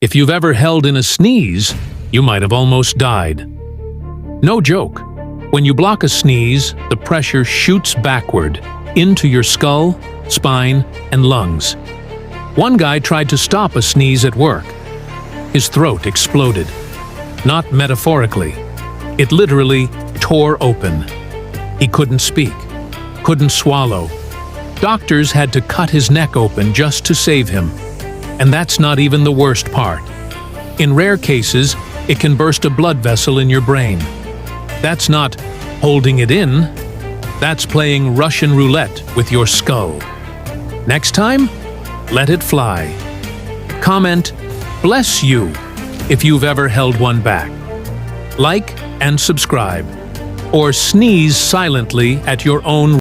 If you've ever held in a sneeze, you might have almost died. No joke. When you block a sneeze, the pressure shoots backward into your skull, spine, and lungs. One guy tried to stop a sneeze at work. His throat exploded. Not metaphorically. It literally tore open. He couldn't speak, couldn't swallow. Doctors had to cut his neck open just to save him. And that's not even the worst part. In rare cases, it can burst a blood vessel in your brain. That's not holding it in. That's playing Russian roulette with your skull. Next time, let it fly. Comment, "Bless you," if you've ever held one back. Like and subscribe. Or sneeze silently at your own